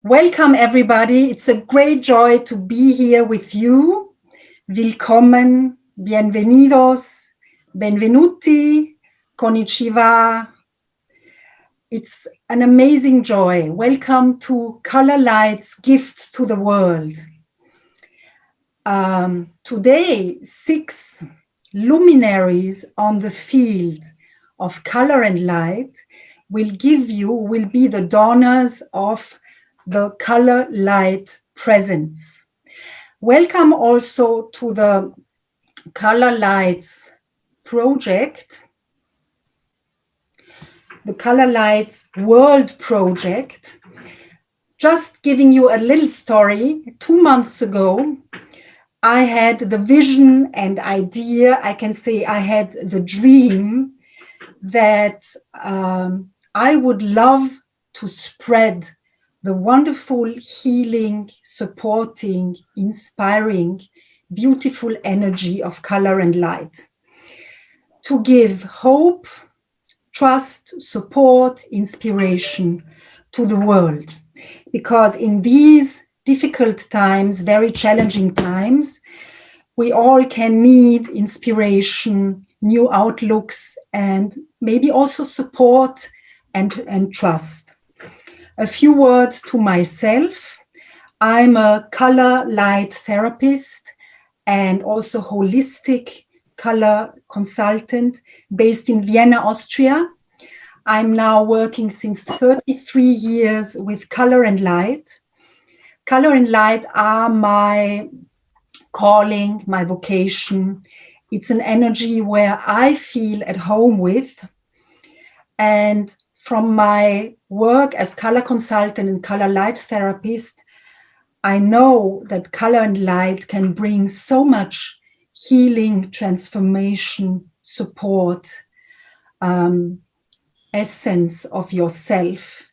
Welcome, everybody. It's a great joy to be here with you. Willkommen, bienvenidos, benvenuti, konnichiwa. It's an amazing joy. Welcome to Color Light's Gifts to the World. Today, 6 luminaries on the field of color and light will be the donors of the color light presence. Welcome also to the Color Lights project, the Color Lights World project. Just giving you a little story, 2 months ago, I had the vision and idea, I can say I had the dream that I would love to spread the wonderful, healing, supporting, inspiring, beautiful energy of color and light. To give hope, trust, support, inspiration to the world. Because in these difficult times, very challenging times, we all can need inspiration, new outlooks, and maybe also support and trust. A few words to myself. I'm a color light therapist and also holistic color consultant based in Vienna, Austria. I'm now working since 33 years with color and light. Color and light are my calling, my vocation. It's an energy where I feel at home with. And from my work as color consultant and color light therapist, I know that color and light can bring so much healing, transformation, support, essence of yourself,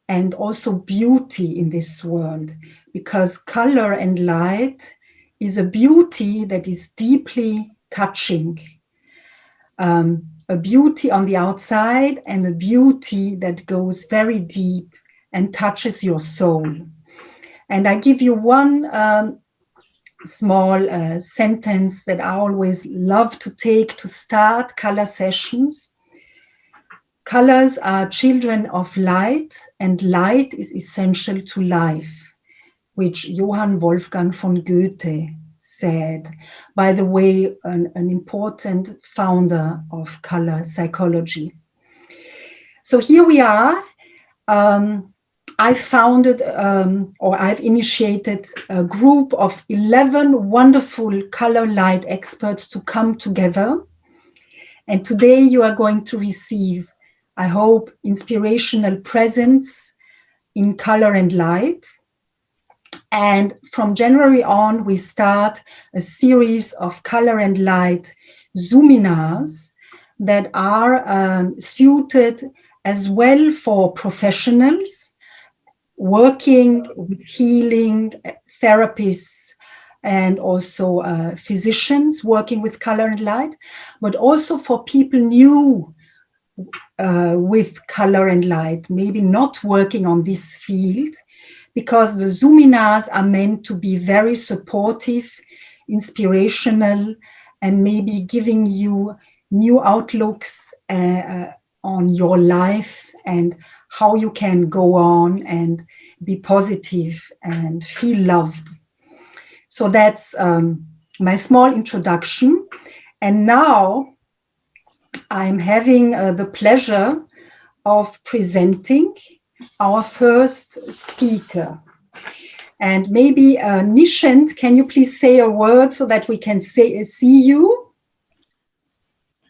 and also beauty in this world. Because color and light is a beauty that is deeply touching. A beauty on the outside and a beauty that goes very deep and touches your soul. And I give you one small sentence that I always love to take to start color sessions. Colors are children of light, and light is essential to life, which Johann Wolfgang von Goethe said, by the way, an important founder of color psychology. So here we are. I've initiated a group of 11 wonderful color light experts to come together. And today you are going to receive, I hope, inspirational presence in color and light. And from January on, we start a series of color and light Zoominars that are suited as well for professionals working with healing, therapists, and also physicians working with color and light, but also for people new with color and light, maybe not working on this field, because the Zoominars are meant to be very supportive, inspirational, and maybe giving you new outlooks on your life and how you can go on and be positive and feel loved. So that's my small introduction. And now I'm having the pleasure of presenting our first speaker. And maybe Nishant, can you please say a word so that we can see you?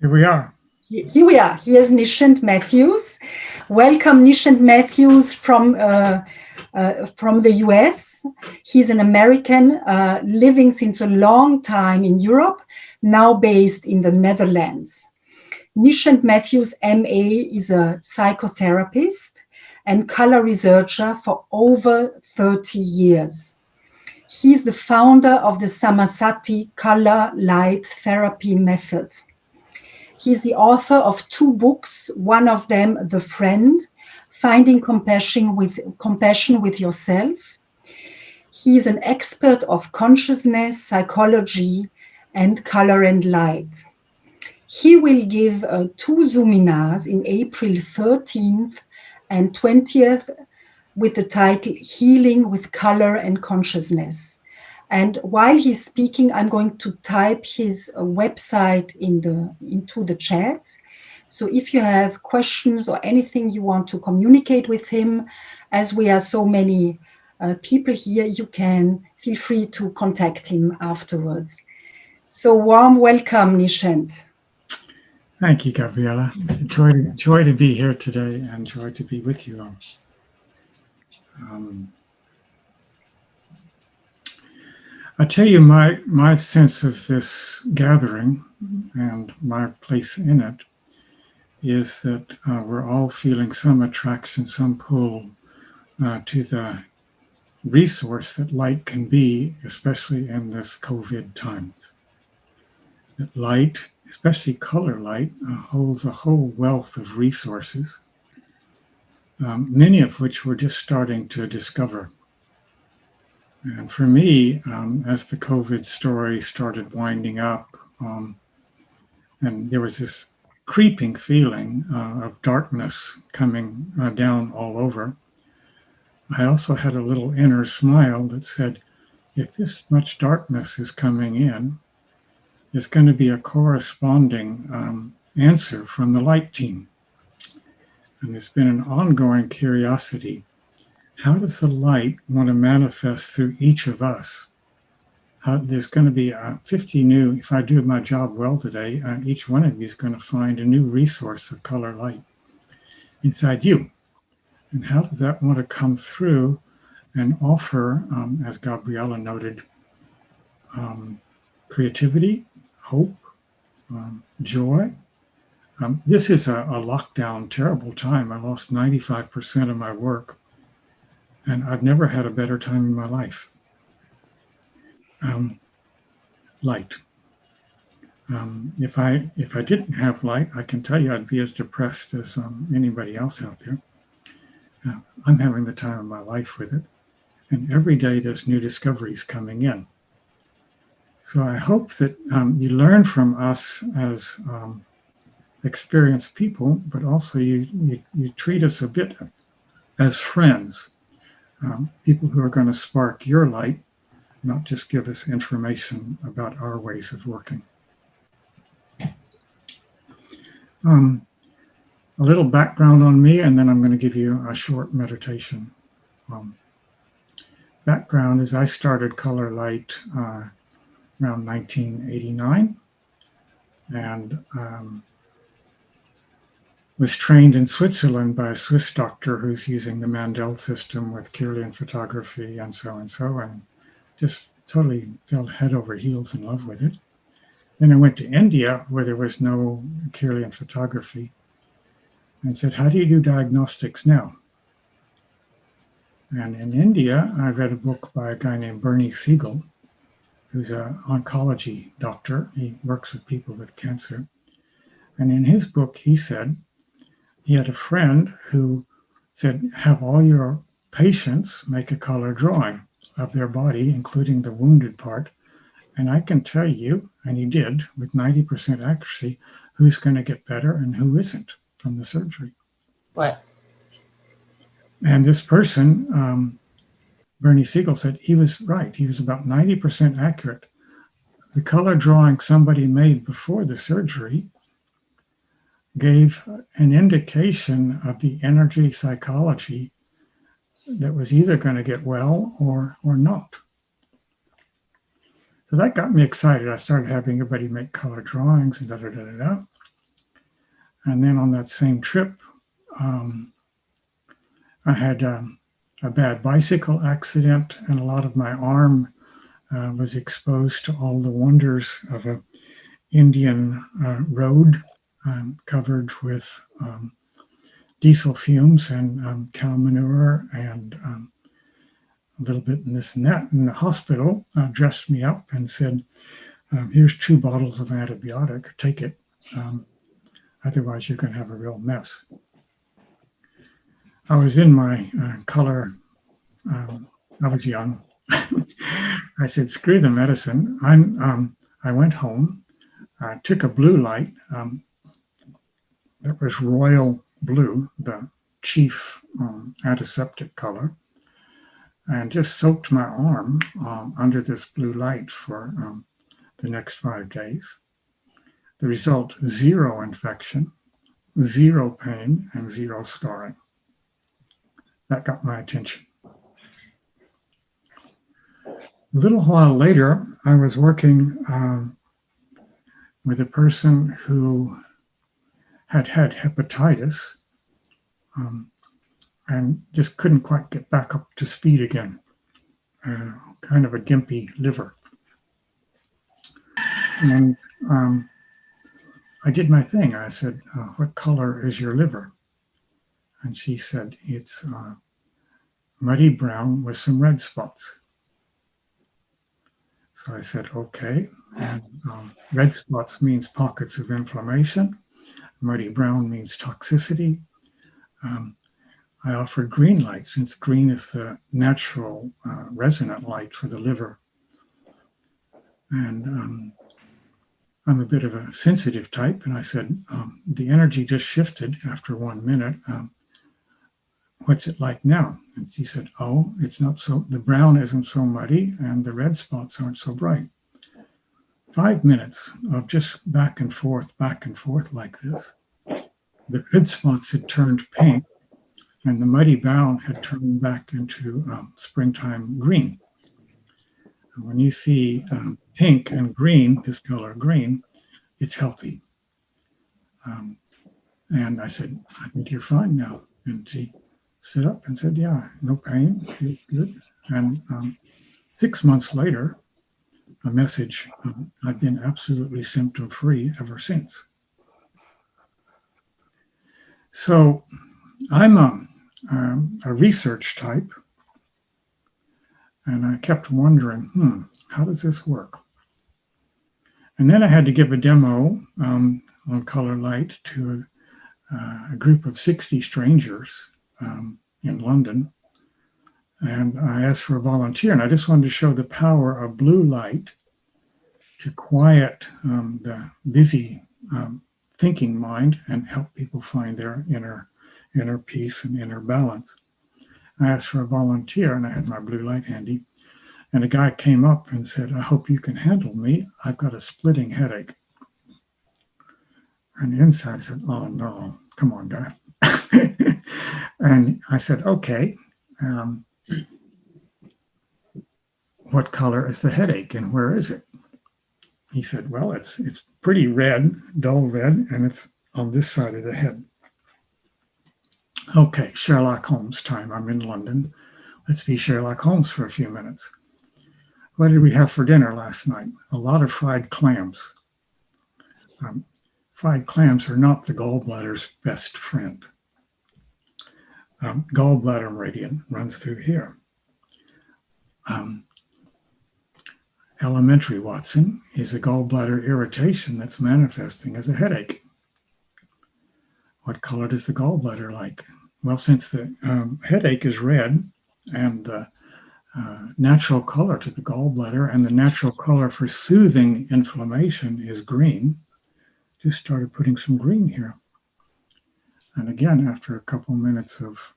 Here we are. Here we are. Here's Nishant Matthews. Welcome, Nishant Matthews from the US. He's an American living since a long time in Europe, now based in the Netherlands. Nishant Matthews, MA, is a psychotherapist and color researcher for over 30 years. He's the founder of the Samasati color light therapy method. He's the author of 2 books, one of them, The Friend, finding compassion with yourself. He is an expert of consciousness, psychology, and color and light. He will give 2 Zoominars in April 13th and 20th with the title Healing with Color and Consciousness. And while he's speaking, I'm going to type his website into the chat. So if you have questions or anything you want to communicate with him, as we are so many people here, you can feel free to contact him afterwards. So warm welcome, Nishant. Thank you, Gabriella. Joy to be here today and joy to be with you all. I tell you, my sense of this gathering and my place in it is that we're all feeling some attraction, some pull to the resource that light can be, especially in this COVID times. That light, especially color light, holds a whole wealth of resources, many of which we're just starting to discover. And for me, as the COVID story started winding up, and there was this creeping feeling of darkness coming down all over, I also had a little inner smile that said, if this much darkness is coming in, there's going to be a corresponding answer from the light team. And there's been an ongoing curiosity. How does the light want to manifest through each of us? There's going to be 50 new, if I do my job well today, each one of you is going to find a new resource of color light inside you. And how does that want to come through and offer, as Gabriella noted, creativity, hope, joy? This is a lockdown, terrible time. I lost 95% of my work, and I've never had a better time in my life. Light. If I didn't have light, I can tell you I'd be as depressed as anybody else out there. I'm having the time of my life with it, and every day there's new discoveries coming in. So I hope that you learn from us as experienced people, but also you treat us a bit as friends, people who are going to spark your light, not just give us information about our ways of working. A little background on me, and then I'm going to give you a short meditation. Background is I started Color Light around 1989, and was trained in Switzerland by a Swiss doctor who's using the Mandel system with Kirlian photography and so, and just totally fell head over heels in love with it. Then I went to India, where there was no Kirlian photography, and said, how do you do diagnostics now? And in India, I read a book by a guy named Bernie Siegel, who's an oncology doctor. He works with people with cancer. And in his book, he said, he had a friend who said, have all your patients make a color drawing of their body, including the wounded part. And I can tell you, and he did, with 90% accuracy, who's going to get better and who isn't from the surgery. What? And this person, Bernie Siegel, said he was right. He was about 90% accurate. The color drawing somebody made before the surgery gave an indication of the energy psychology that was either going to get well or not. So that got me excited. I started having everybody make color drawings and da-da-da-da-da. And then on that same trip, I had a bad bicycle accident, and a lot of my arm was exposed to all the wonders of an Indian road covered with diesel fumes and cow manure and a little bit in this and that. And the hospital dressed me up and said, here's 2 bottles of antibiotic, take it. Otherwise, you're going to have a real mess. I was in my color. I was young. I said, screw the medicine. I went home. I took a blue light that was royal blue, the chief antiseptic color, and just soaked my arm under this blue light for the next 5 days. The result, 0 infection, 0 pain, and 0 scarring. That got my attention. A little while later, I was working with a person who had hepatitis and just couldn't quite get back up to speed again. Kind of a gimpy liver. And I did my thing. I said, what color is your liver? And she said, it's muddy brown with some red spots. So I said, okay. And red spots means pockets of inflammation. Muddy brown means toxicity. I offered green light, since green is the natural resonant light for the liver. And I'm a bit of a sensitive type. And I said, the energy just shifted after 1 minute. What's it like now? And she said, oh, it's not so, the brown isn't so muddy and the red spots aren't so bright. 5 minutes of just back and forth like this. The red spots had turned pink and the muddy brown had turned back into springtime green. And when you see pink and green, this color green, it's healthy. And I said, I think you're fine now. And she stood up and said, yeah, no pain, feels good. And 6 months later, a message, I've been absolutely symptom-free ever since. So I'm a research type, and I kept wondering, how does this work? And then I had to give a demo on color light to a group of 60 strangers in London. And I asked for a volunteer, and I just wanted to show the power of blue light to quiet the busy thinking mind and help people find their inner peace and inner balance. I asked for a volunteer, and I had my blue light handy. And a guy came up and said, I hope you can handle me. I've got a splitting headache. And inside I said, oh no, come on, guy. And I said, okay, what color is the headache and where is it? He said, well, it's pretty red, dull red, and it's on this side of the head. Okay, Sherlock Holmes time. I'm in London. Let's be Sherlock Holmes for a few minutes. What did we have for dinner last night? A lot of fried clams. Fried clams are not the gallbladder's best friend. Gallbladder meridian runs through here. Elementary, Watson, is a gallbladder irritation that's manifesting as a headache. What color does the gallbladder like? Well, since the headache is red and the natural color to the gallbladder and the natural color for soothing inflammation is green, just started putting some green here. And again, after a couple minutes of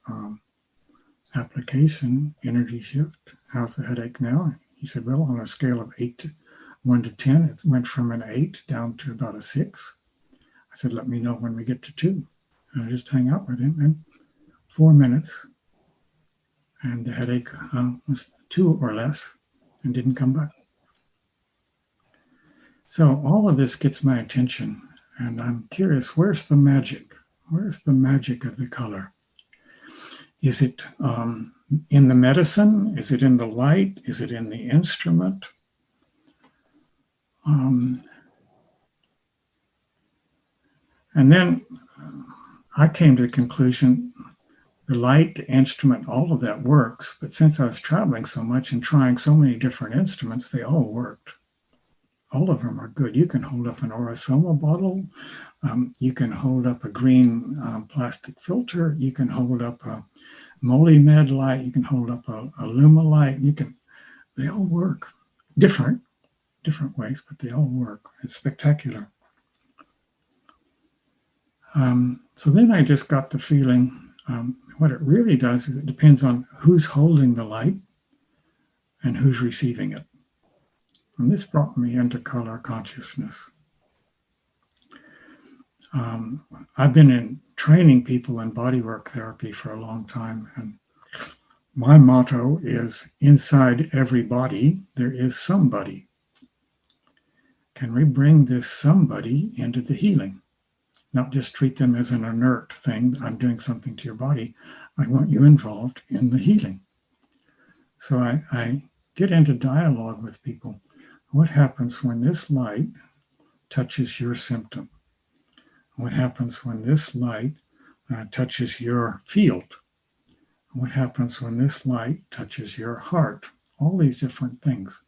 application, energy shift, how's the headache now? He said, well, on a scale of 1 to 10, it went from an 8 down to about a 6. I said, let me know when we get to 2. And I just hang out with him, and 4 minutes, and the headache was 2 or less and didn't come back. So all of this gets my attention, and I'm curious, where's the magic? Where's the magic of the color? Is it in the medicine? Is it in the light? Is it in the instrument? And then I came to the conclusion, the light, the instrument, all of that works. But since I was traveling so much and trying so many different instruments, they all worked. All of them are good. You can hold up an Orosoma bottle. You can hold up a green plastic filter. You can hold up a MolyMed light. You can hold up a Luma light. They all work. Different ways, but they all work. It's spectacular. So then I just got the feeling, what it really does is it depends on who's holding the light and who's receiving it. And this brought me into color consciousness. I've been in training people in bodywork therapy for a long time, and my motto is, inside every body, there is somebody. Can we bring this somebody into the healing? Not just treat them as an inert thing. I'm doing something to your body. I want you involved in the healing. So I get into dialogue with people. What happens when this light touches your symptom? What happens when this light touches your field? What happens when this light touches your heart? All these different things.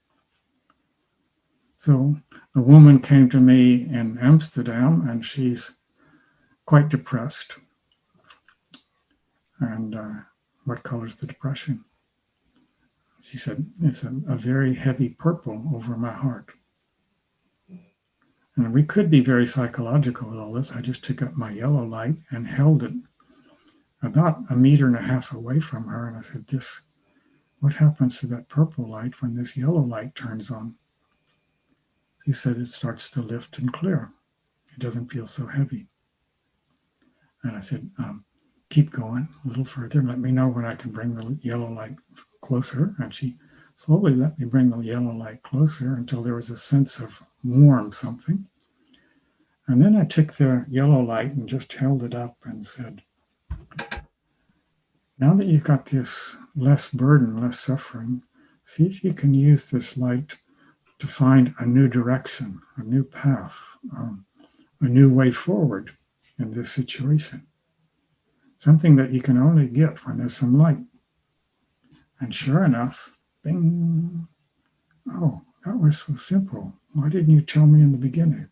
So the woman came to me in Amsterdam, and she's quite depressed. And what color is the depression? She said, it's a very heavy purple over my heart. And we could be very psychological with all this. I just took up my yellow light and held it about 1.5 meters away from her. And I said, what happens to that purple light when this yellow light turns on? She said, it starts to lift and clear. It doesn't feel so heavy. And I said, keep going a little further. Let me know when I can bring the yellow light closer. And she slowly let me bring the yellow light closer until there was a sense of warm something. And then I took the yellow light and just held it up and said, now that you've got this less burden, less suffering, see if you can use this light to find a new direction, a new path, a new way forward in this situation. Something that you can only get when there's some light. And sure enough, bing, oh, that was so simple. Why didn't you tell me in the beginning?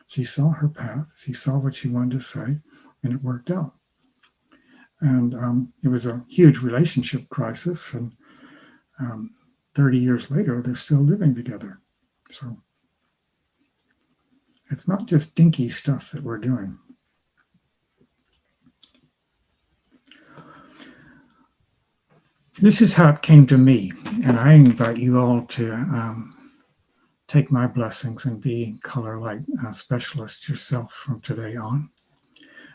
She saw her path, she saw what she wanted to say, and it worked out. And it was a huge relationship crisis, and 30 years later, they're still living together. So it's not just dinky stuff that we're doing. This is how it came to me, and I invite you all to take my blessings and be color light specialists yourself from today on,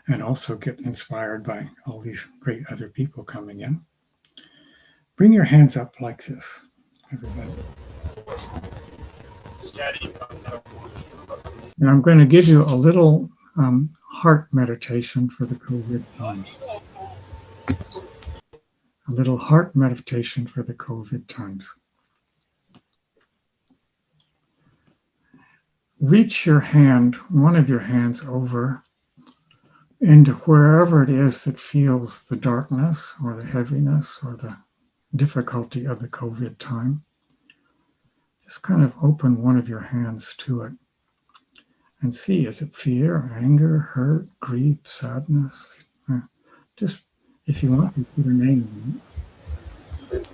and also get inspired by all these great other people coming in. Bring your hands up like this, everybody. And I'm going to give you a little heart meditation for the COVID times. A little heart meditation for the COVID times. Reach your hand, one of your hands, over into wherever it is that feels the darkness or the heaviness or the difficulty of the COVID time. Just kind of open one of your hands to it and see, is it fear, anger, hurt, grief, sadness? Just, if you want to put a name on it.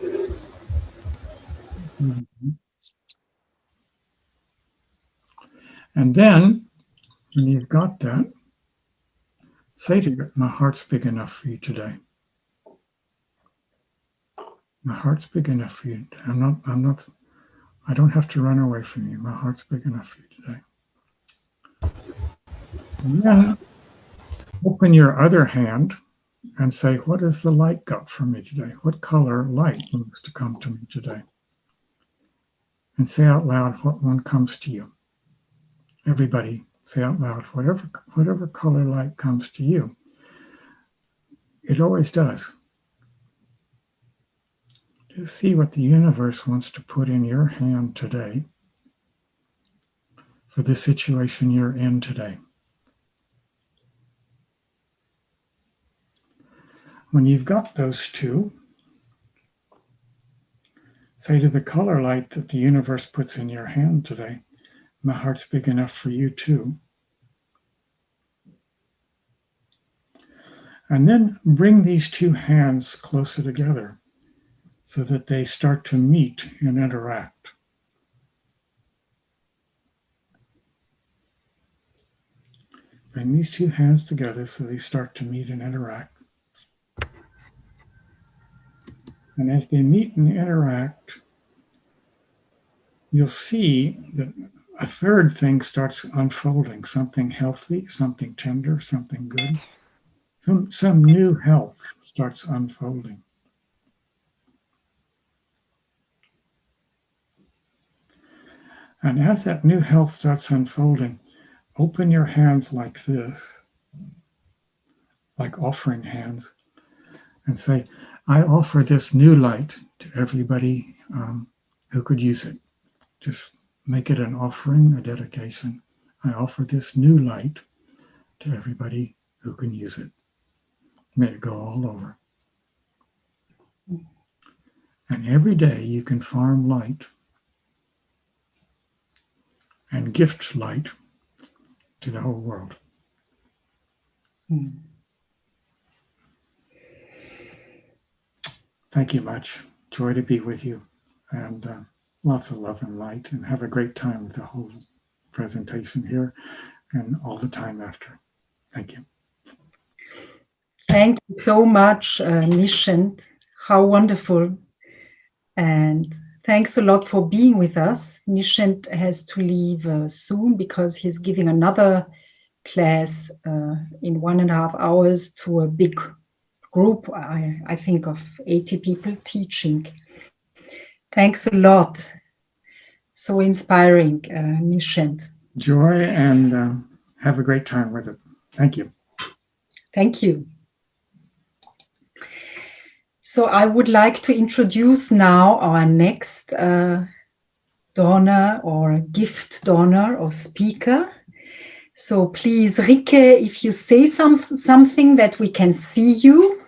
And then, when you've got that, say to it, my heart's big enough for you today. My heart's big enough for you. I don't have to run away from you. My heart's big enough for you today. And then open your other hand and say, what has the light got for me today? What color light wants to come to me today? And say out loud what one comes to you. Everybody say out loud, whatever color light comes to you. It always does. Just see what the universe wants to put in your hand today for the situation you're in today. When you've got those two, say to the color light that the universe puts in your hand today, my heart's big enough for you too. And then bring these two hands closer together so that they start to meet and interact. Bring these two hands together so they start to meet and interact. And as they meet and interact, you'll see that a third thing starts unfolding, something healthy, something tender, something good. Some new health starts unfolding. And as that new health starts unfolding, open your hands like this, like offering hands, and say, I offer this new light to everybody who could use it. Just make it an offering, a dedication. I offer this new light to everybody who can use it. May it go all over. And every day you can farm light and gift light to the whole world. Thank you much. Joy to be with you. And lots of love and light. And have a great time with the whole presentation here and all the time after. Thank you. Thank you so much, Nishant. How wonderful. And thanks a lot for being with us. Nishant has to leave soon because he's giving another class in 1.5 hours to a big group, I think of 80 people teaching. Thanks a lot. So inspiring, Nishant. Joy, and have a great time with it. Thank you. Thank you. So I would like to introduce now our next donor or gift donor or speaker. So please, Rike, if you say something that we can see you.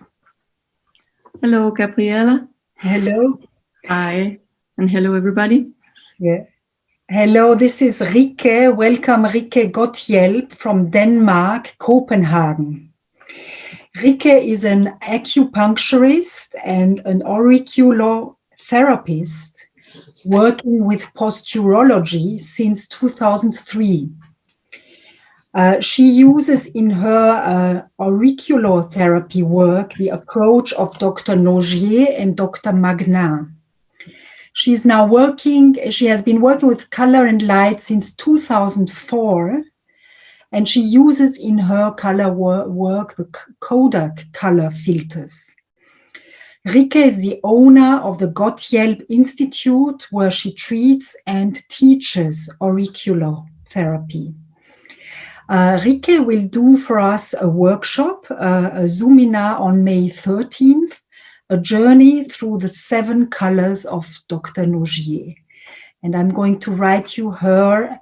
Hello, Gabriella. Hello. Hi, and hello, everybody. Yeah. Hello, this is Rike. Welcome, Rike Gotthjelp from Denmark, Copenhagen. Rike is an acupuncturist and an auriculotherapist working with posturology since 2003. She uses in her auriculotherapy work the approach of Dr. Nogier and Dr. Magnin. She has been working with color and light since 2004. And she uses in her color work the Kodak color filters. Rike is the owner of the Gotthjelp Institute, where she treats and teaches auriculotherapy. Rike will do for us a workshop, a Zoominar on May 13th, a journey through the 7 colors of Dr. Nogier. And I'm going to write you her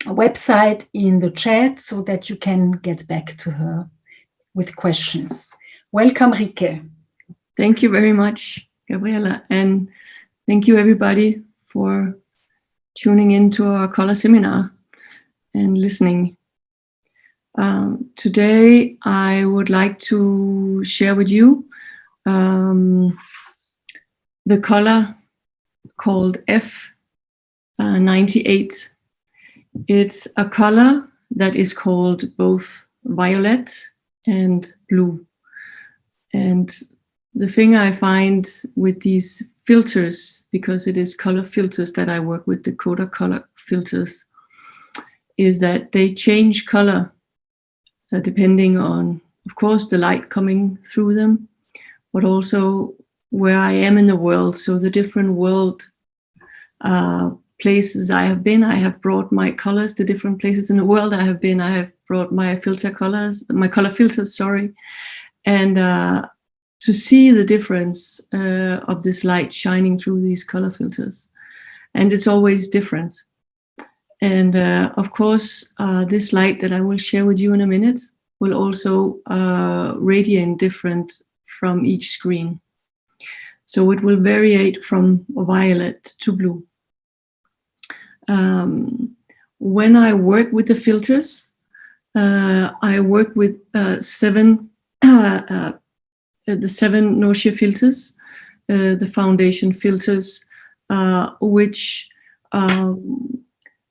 website in the chat so that you can get back to her with questions. Welcome, Rike. Thank you very much, Gabriella, and thank you everybody for tuning into our color seminar and listening. Today I would like to share with you the color called F98. It's a color that is called both violet and blue. And the thing I find with these filters, because it is color filters that I work with, the Kodak color filters, is that they change color depending on, of course, the light coming through them, but also where I am in the world. So the different world places I have been, I have brought my colors. The different places in the world I have been, I have brought my filter colors, my color filters, and to see the difference of this light shining through these color filters. And it's always different. And of course, this light that I will share with you in a minute will also radiate different from each screen. So it will variate from violet to blue. When I work with the filters, I work with the 7 no-shear filters, the foundation filters, which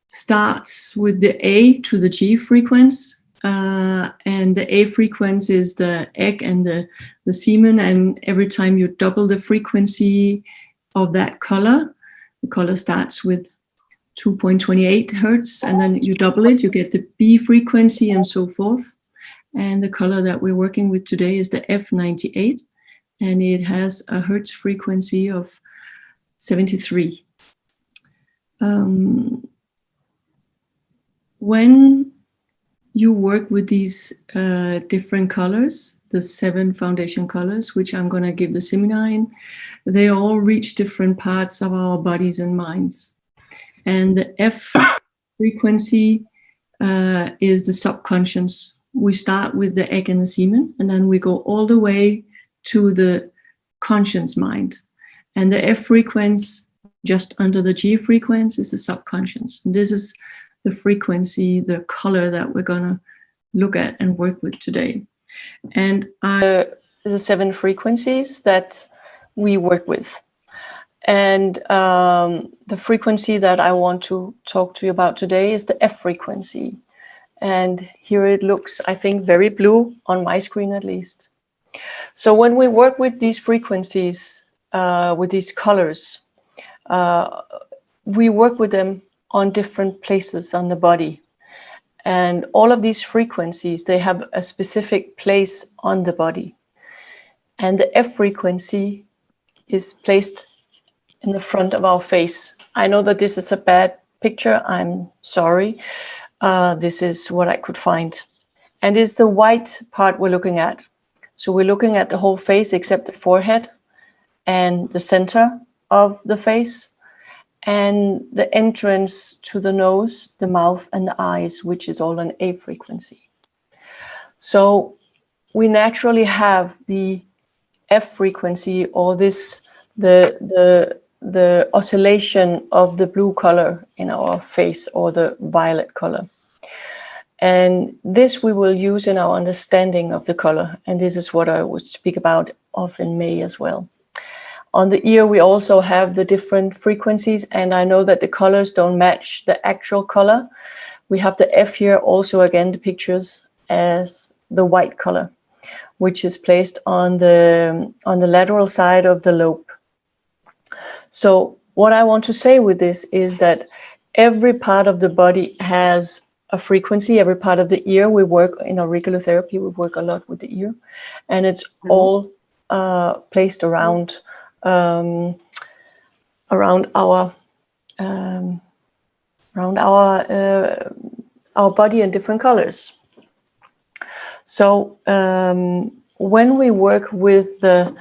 starts with the A to the G frequency. And the A frequency is the egg and the semen, and every time you double the frequency of that color, the color starts with 2.28 hertz, and then you double it, you get the B frequency and so forth. And the color that we're working with today is the F98, and it has a hertz frequency of 73. When you work with these different colors, the 7 foundation colors, which I'm going to give the seminar in, they all reach different parts of our bodies and minds. And the F frequency is the subconscious. We start with the egg and the semen, and then we go all the way to the conscious mind. And the F frequency, just under the G frequency, is the subconscious. And this is the frequency, the color that we're going to look at and work with today. And the 7 frequencies that we work with. And the frequency that I want to talk to you about today is the F frequency. And here it looks, I think, very blue on my screen at least. So when we work with these frequencies, with these colors, we work with them on different places on the body. And all of these frequencies, they have a specific place on the body. And the F frequency is placed in the front of our face. I know that this is a bad picture. I'm sorry. This is what I could find. And it's the white part we're looking at. So we're looking at the whole face except the forehead and the center of the face, and the entrance to the nose, the mouth, and the eyes, which is all an A frequency. So we naturally have the F frequency, or this the oscillation of the blue color in our face, or the violet color. And this we will use in our understanding of the color. And this is what I would speak about of in May as well. On the ear, we also have the different frequencies, and I know that the colors don't match the actual color. We have the F here also, again, the pictures as the white color, which is placed on the lateral side of the lobe. So what I want to say with this is that every part of the body has a frequency. Every part of the ear, we work in auricular therapy, we work a lot with the ear, and it's all placed around our body in different colors. So when we work with the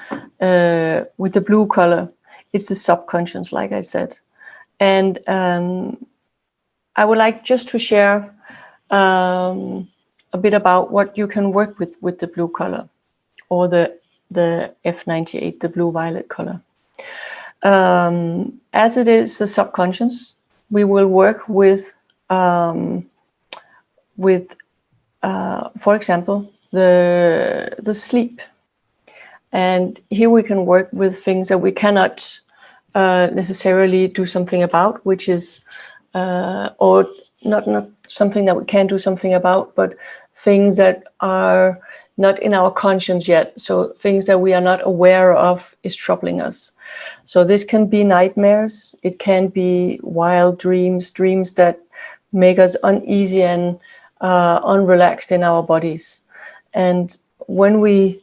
blue color, it's the subconscious, like I said. And I would like just to share a bit about what you can work with the blue color, or the F98, the blue-violet color. As it is the subconscious, we will work with for example, the sleep. And here we can work with things that we cannot necessarily do something about, which is, or not something that we can do something about, but things that are not in our conscience yet. So things that we are not aware of is troubling us. So this can be nightmares. It can be wild dreams, dreams that make us uneasy and unrelaxed in our bodies. And when we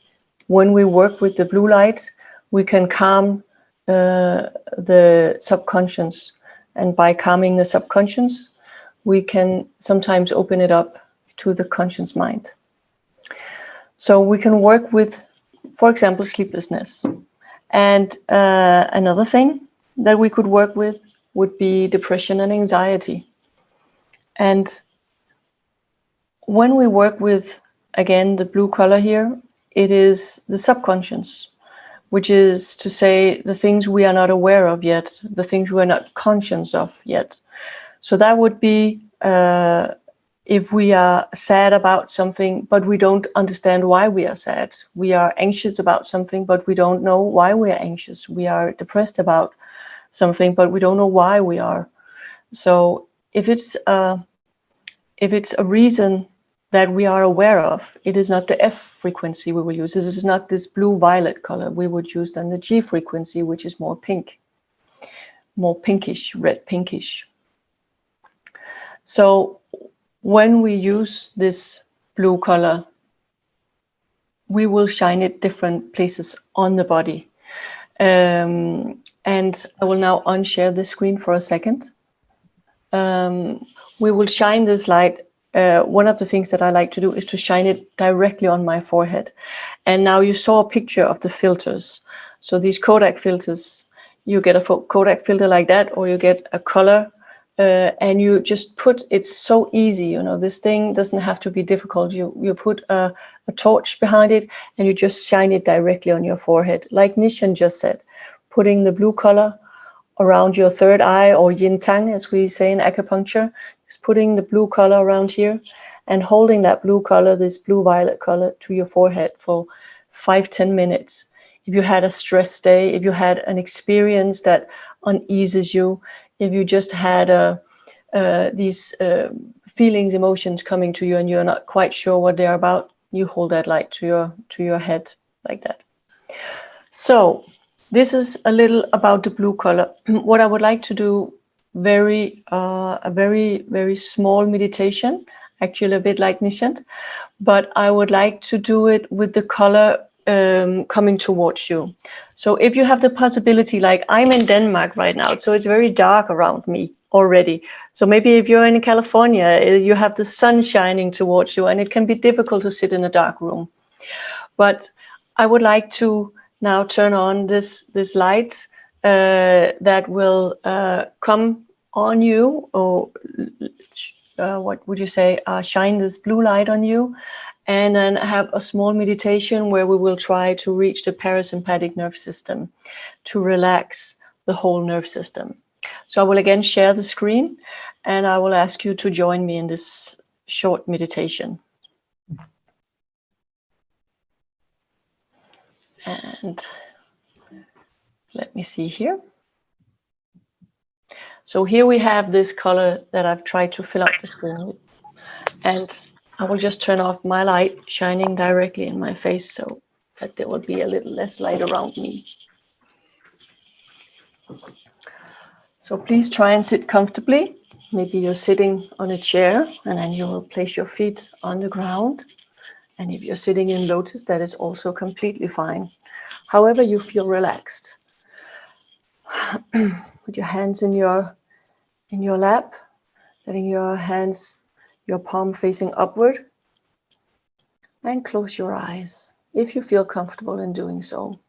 work with the blue light, we can calm the subconscious. And by calming the subconscious, we can sometimes open it up to the conscious mind. So we can work with, for example, sleeplessness. And another thing that we could work with would be depression and anxiety. And when we work with, again, the blue color here, it is the subconscious. which is to say the things we are not aware of yet, the things we're not conscious of yet. So that would be if we are sad about something, but we don't understand why we are sad. We are anxious about something, but we don't know why we are anxious. We are depressed about something, but we don't know why we are. So if it's a reason that we are aware of, it is not the F frequency we will use. It is not this blue-violet color. We would use then the G frequency, which is more pink, more pinkish, red pinkish. So when we use this blue color, we will shine it different places on the body. And I will now unshare the screen for a second. We will shine this light. One of the things that I like to do is to shine it directly on my forehead. And now you saw a picture of the filters. So these Kodak filters, you get a Kodak filter like that, or you get a color, and you just put, it's so easy, you know, this thing doesn't have to be difficult. You put a torch behind it and you just shine it directly on your forehead. Like Nishan just said, putting the blue color around your third eye, or yin tang, as we say in acupuncture, is putting the blue color around here and holding that blue color, this blue-violet color, to your forehead for 5-10 minutes. If you had a stress day, if you had an experience that uneases you, if you just had these feelings, emotions coming to you and you're not quite sure what they're about, you hold that light to your head like that. So this is a little about the blue color. What I would like to do, a very small meditation, actually a bit like Nishant, but I would like to do it with the color coming towards you. So if you have the possibility, like I'm in Denmark right now, so it's very dark around me already. So maybe if you're in California, you have the sun shining towards you and it can be difficult to sit in a dark room. But I would like to now turn on this light that will come on you, or what would you say, shine this blue light on you, and then have a small meditation where we will try to reach the parasympathetic nervous system, to relax the whole nerve system. So I will again share the screen and I will ask you to join me in this short meditation. And let me see here. So here we have this color that I've tried to fill up the screen with. And I will just turn off my light shining directly in my face so that there will be a little less light around me. So please try and sit comfortably. Maybe you're sitting on a chair and then you will place your feet on the ground. And if you're sitting in lotus, that is also completely fine. However you feel relaxed. Put your hands in your lap, letting your hands, your palm facing upward, and close your eyes if you feel comfortable in doing so.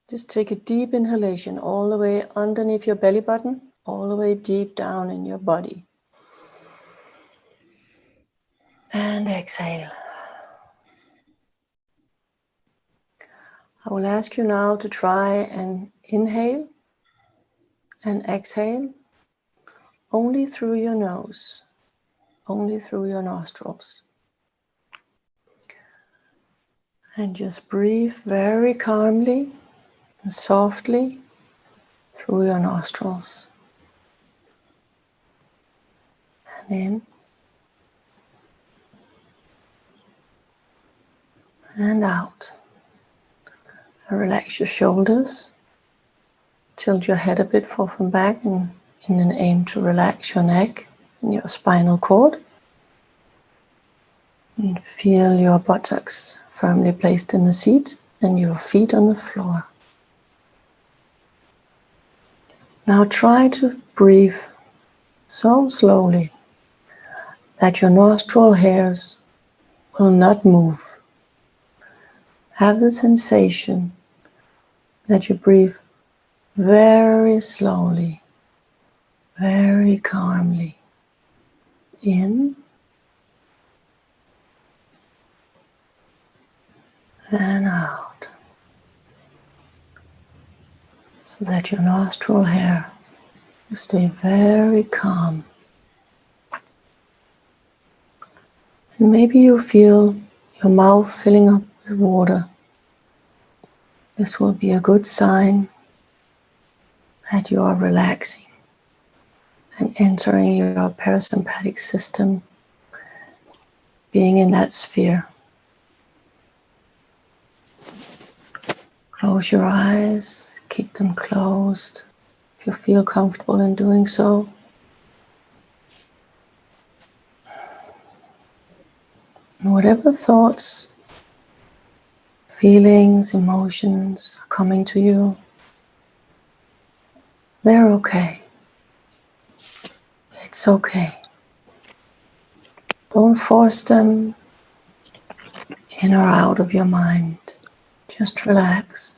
Just take a deep inhalation all the way underneath your belly button, all the way deep down in your body. And exhale. I will ask you now to try and inhale and exhale only through your nose, only through your nostrils. And just breathe very calmly and softly through your nostrils. And in and out. And relax your shoulders. Tilt your head a bit forward and back in an aim to relax your neck and your spinal cord. And feel your buttocks firmly placed in the seat and your feet on the floor. Now try to breathe so slowly that your nostril hairs will not move. Have the sensation that you breathe very slowly, very calmly, in and out, so that your nostril hair will stay very calm. And maybe you feel your mouth filling up with water. This will be a good sign that you are relaxing and entering your parasympathetic system, being in that sphere. Close your eyes, keep them closed if you feel comfortable in doing so. And whatever thoughts, feelings, emotions are coming to you, they're okay. It's okay. Don't force them in or out of your mind. Just relax.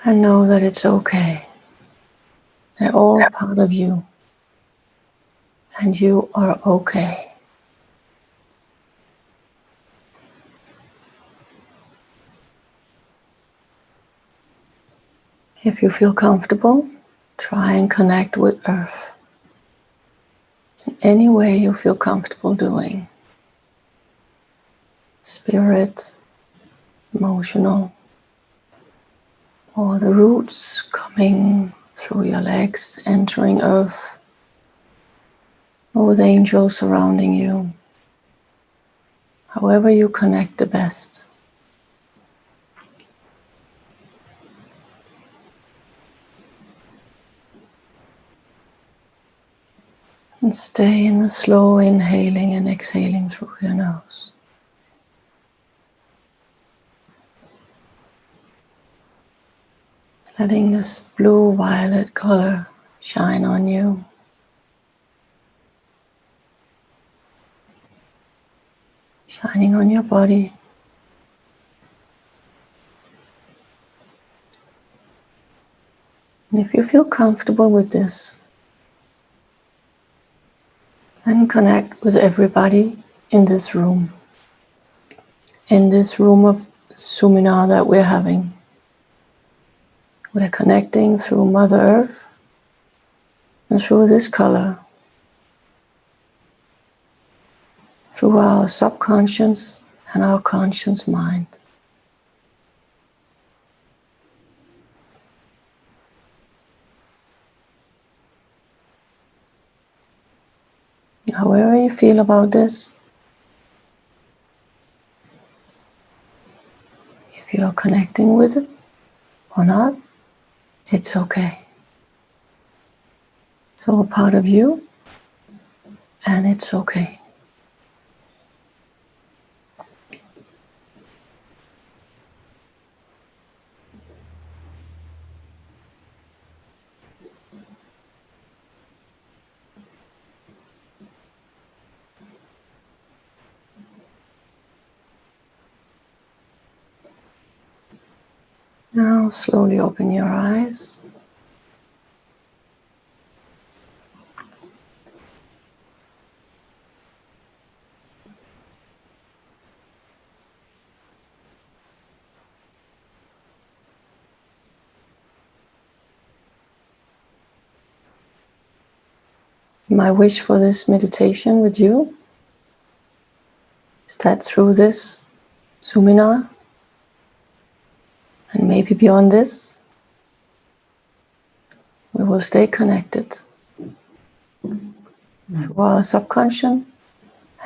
And know that it's okay. They're all part of you. And you are okay. If you feel comfortable, try and connect with Earth in any way you feel comfortable doing. Spirit, emotional, or the roots coming through your legs, entering Earth, or with angels surrounding you. However you connect the best. And stay in the slow inhaling and exhaling through your nose. Letting this blue-violet color shine on you. Shining on your body. And if you feel comfortable with this, then connect with everybody in this room. In this room of seminar that we're having. We're connecting through Mother Earth and through this color. Through our subconscious and our conscious mind. However you feel about this, if you are connecting with it or not, it's okay. It's all part of you, and it's okay. Now slowly open your eyes. My wish for this meditation with you is that through this seminar, and maybe beyond this, we will stay connected through our subconscious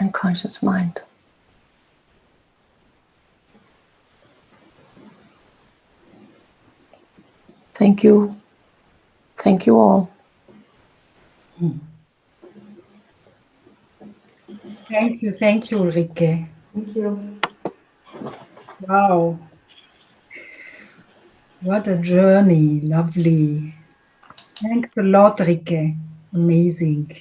and conscious mind. Thank you. Thank you all. Thank you, Ulrike. Thank you. Wow. What a journey, lovely. Thanks a lot, Rike. Amazing.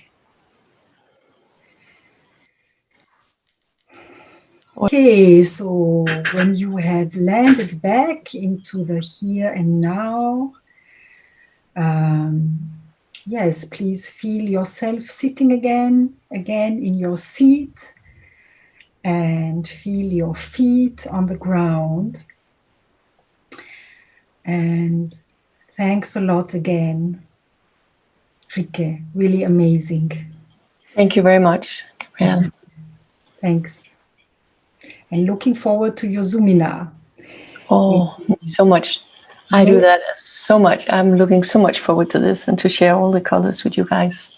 Okay, so when you have landed back into the here and now, yes, please feel yourself sitting again in your seat. and feel your feet on the ground. And thanks a lot again, Rike. Really amazing. Thank you very much, Gabrielle. Thanks. And looking forward to your Zoomina. Oh, so much. I do that so much. I'm looking so much forward to this and to share all the colors with you guys.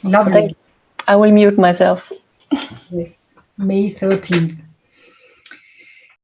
Lovely. So I will mute myself. Yes, May 13th.